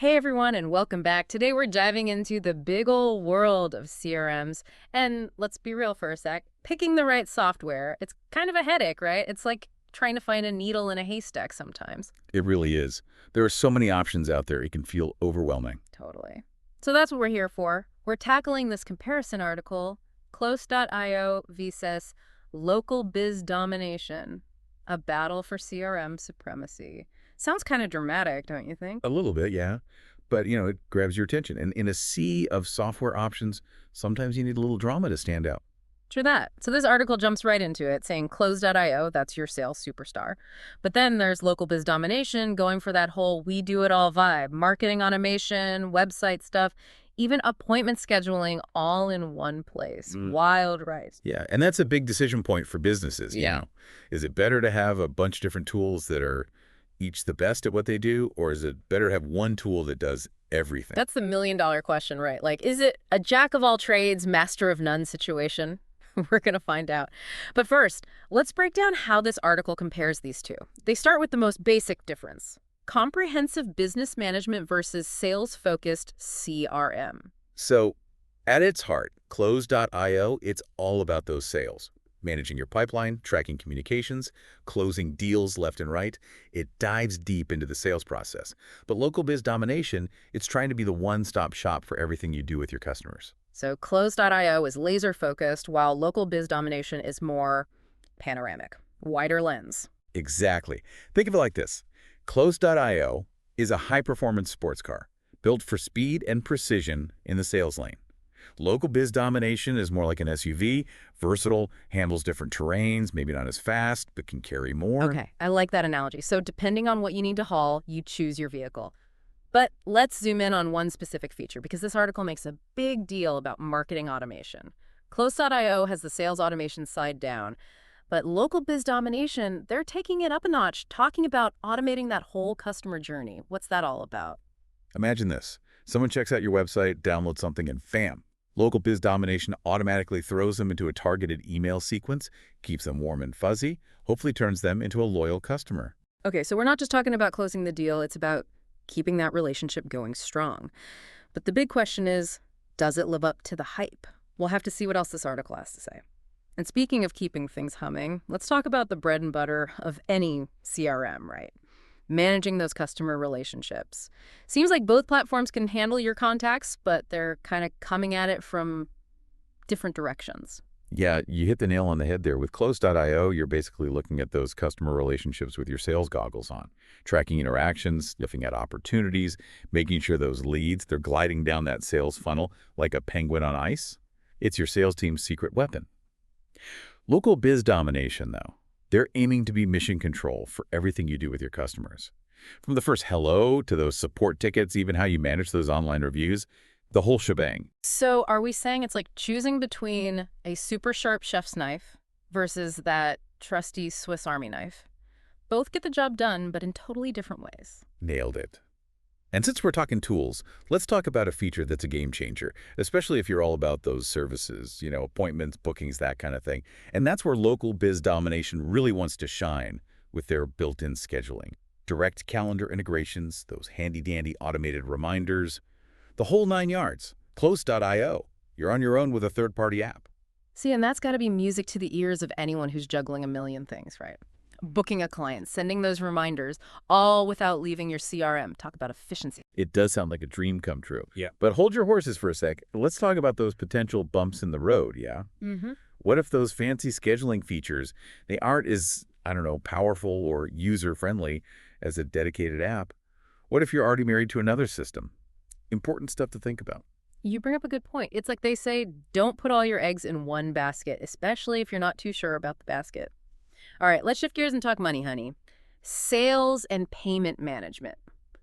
Hey everyone, and welcome back. Today we're diving into the big ol' world of CRMs. And let's be real for a sec. Picking the right software, it's kind of a headache, right? It's like trying to find a needle in a haystack sometimes. It really is. There are so many options out there, it can feel overwhelming. Totally. So that's what we're here for. We're tackling this comparison article, Close.io vs. Local Biz Domination, a battle for CRM supremacy. Sounds kind of dramatic, don't you think? A little bit, yeah. But, it grabs your attention. And in a sea of software options, sometimes you need a little drama to stand out. True that. So this article jumps right into it, saying Close.io, that's your sales superstar. But then there's Local Biz Domination going for that whole we do it all vibe, marketing automation, website stuff, even appointment scheduling all in one place. Wild, right? Yeah, and that's a big decision point for businesses. Yeah. Is it better to have a bunch of different tools that are each the best at what they do, or is it better to have one tool that does everything? That's the million-dollar question, right? Like, is it a jack of all trades, master of none situation? We're going to find out. But first, let's break down how this article compares these two. They start with the most basic difference: comprehensive business management versus sales-focused CRM. So, at its heart, Close.io, it's all about those sales. Managing your pipeline, tracking communications, closing deals left and right. It dives deep into the sales process. But Local Biz Domination, it's trying to be the one-stop shop for everything you do with your customers. So Close.io is laser-focused, while Local Biz Domination is more panoramic, wider lens. Exactly. Think of it like this. Close.io is a high-performance sports car built for speed and precision in the sales lane. Local Biz Domination is more like an SUV, versatile, handles different terrains, maybe not as fast, but can carry more. Okay, I like that analogy. So depending on what you need to haul, you choose your vehicle. But let's zoom in on one specific feature, because this article makes a big deal about marketing automation. Close.io has the sales automation side down, but Local Biz Domination, they're taking it up a notch, talking about automating that whole customer journey. What's that all about? Imagine this. Someone checks out your website, downloads something, and bam! Local Biz Domination automatically throws them into a targeted email sequence, keeps them warm and fuzzy, hopefully turns them into a loyal customer. Okay, so we're not just talking about closing the deal, it's about keeping that relationship going strong. But the big question is, does it live up to the hype? We'll have to see what else this article has to say. And speaking of keeping things humming, let's talk about the bread and butter of any CRM, right? Managing those customer relationships. Seems like both platforms can handle your contacts, but they're kind of coming at it from different directions. Yeah, you hit the nail on the head there. With Close.io, you're basically looking at those customer relationships with your sales goggles on, tracking interactions, sniffing at opportunities, making sure those leads, they're gliding down that sales funnel like a penguin on ice. It's your sales team's secret weapon. Local Biz Domination, though, they're aiming to be mission control for everything you do with your customers. From the first hello to those support tickets, even how you manage those online reviews, the whole shebang. So are we saying it's like choosing between a super sharp chef's knife versus that trusty Swiss Army knife? Both get the job done, but in totally different ways. Nailed it. And since we're talking tools, let's talk about a feature that's a game changer, especially if you're all about those services, appointments, bookings, that kind of thing. And that's where Local Biz Domination really wants to shine with their built-in scheduling. Direct calendar integrations, those handy-dandy automated reminders, the whole 9 yards. Close.io. You're on your own with a third-party app. See, and that's got to be music to the ears of anyone who's juggling a million things, right? Booking a client, sending those reminders, all without leaving your CRM. Talk about efficiency. It does sound like a dream come true. Yeah. But hold your horses for a sec. Let's talk about those potential bumps in the road, yeah? What if those fancy scheduling features, they aren't as, powerful or user-friendly as a dedicated app? What if you're already married to another system? Important stuff to think about. You bring up a good point. It's like they say, don't put all your eggs in one basket, especially if you're not too sure about the basket. All right, let's shift gears and talk money, honey. Sales and payment management.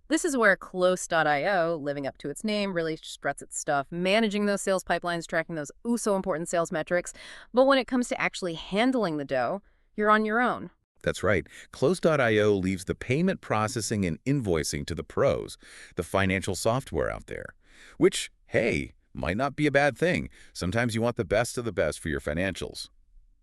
This is where Close.io, living up to its name, really struts its stuff, managing those sales pipelines, tracking those so important sales metrics. But when it comes to actually handling the dough, you're on your own. That's right. Close.io leaves the payment processing and invoicing to the pros, the financial software out there, which, hey, might not be a bad thing. Sometimes you want the best of the best for your financials.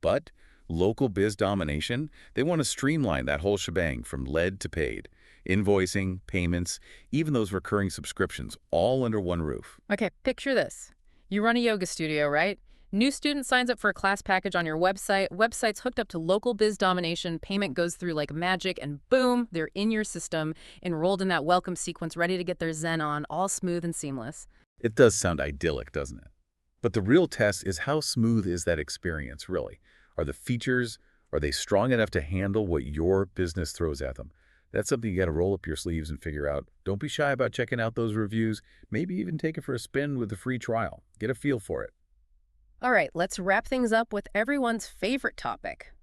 But Local Biz Domination, they want to streamline that whole shebang from lead to paid. Invoicing, payments, even those recurring subscriptions, all under one roof. Okay, picture this. You run a yoga studio, right? New student signs up for a class package on your website. Website's hooked up to Local Biz Domination. Payment goes through like magic, and boom, they're in your system, enrolled in that welcome sequence, ready to get their Zen on, all smooth and seamless. It does sound idyllic, doesn't it? But the real test is how smooth is that experience, really? Are the features, are they strong enough to handle what your business throws at them? That's something you got to roll up your sleeves and figure out. Don't be shy about checking out those reviews. Maybe even take it for a spin with a free trial. Get a feel for it. All right, let's wrap things up with everyone's favorite topic,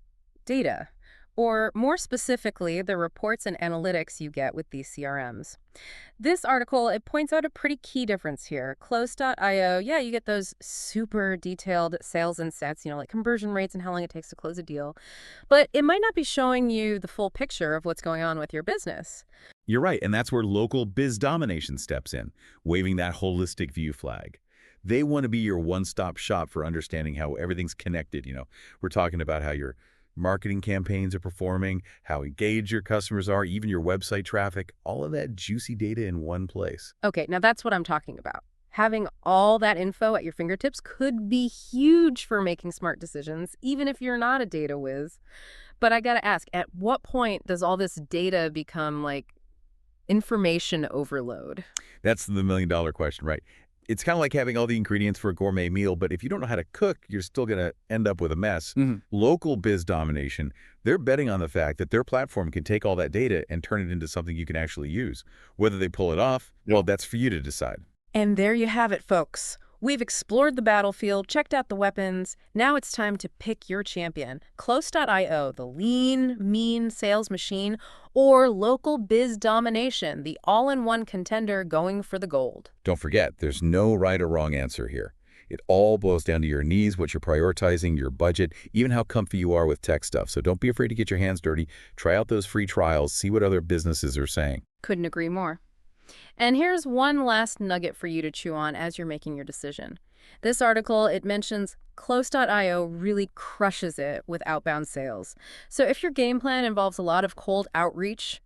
data. Or more specifically, the reports and analytics you get with these CRMs. This article, it points out a pretty key difference here. Close.io, yeah, you get those super detailed sales insights, like conversion rates and how long it takes to close a deal. But it might not be showing you the full picture of what's going on with your business. You're right, and that's where Local Biz Domination steps in, waving that holistic view flag. They want to be your one-stop shop for understanding how everything's connected. We're talking about how your marketing campaigns are performing, how engaged your customers are, even your website traffic, all of that juicy data in one place. Okay, now that's what I'm talking about. Having all that info at your fingertips could be huge for making smart decisions, even if you're not a data whiz. But I gotta ask, at what point does all this data become like information overload? That's the million-dollar question, right? It's kind of like having all the ingredients for a gourmet meal, but if you don't know how to cook, you're still going to end up with a mess. Local Biz Domination, they're betting on the fact that their platform can take all that data and turn it into something you can actually use. Whether they pull it off, well, that's for you to decide. And there you have it, folks. We've explored the battlefield, checked out the weapons. Now it's time to pick your champion. Close.io, the lean, mean sales machine, or Local Biz Domination, the all-in-one contender going for the gold. Don't forget, there's no right or wrong answer here. It all boils down to your needs, what you're prioritizing, your budget, even how comfy you are with tech stuff. So don't be afraid to get your hands dirty. Try out those free trials. See what other businesses are saying. Couldn't agree more. And here's one last nugget for you to chew on as you're making your decision. This article, it mentions Close.io really crushes it with outbound sales. So if your game plan involves a lot of cold outreach,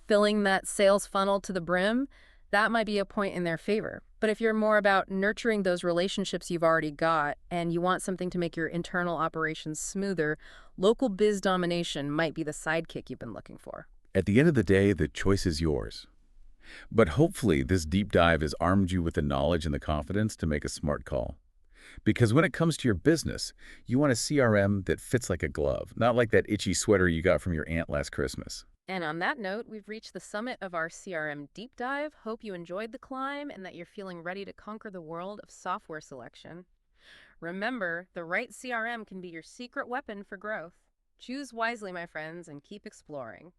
filling that sales funnel to the brim, that might be a point in their favor. But if you're more about nurturing those relationships you've already got and you want something to make your internal operations smoother, Local Biz Domination might be the sidekick you've been looking for. At the end of the day, the choice is yours. But hopefully this deep dive has armed you with the knowledge and the confidence to make a smart call. Because when it comes to your business, you want a CRM that fits like a glove, not like that itchy sweater you got from your aunt last Christmas. And on that note, we've reached the summit of our CRM deep dive. Hope you enjoyed the climb and that you're feeling ready to conquer the world of software selection. Remember, the right CRM can be your secret weapon for growth. Choose wisely, my friends, and keep exploring.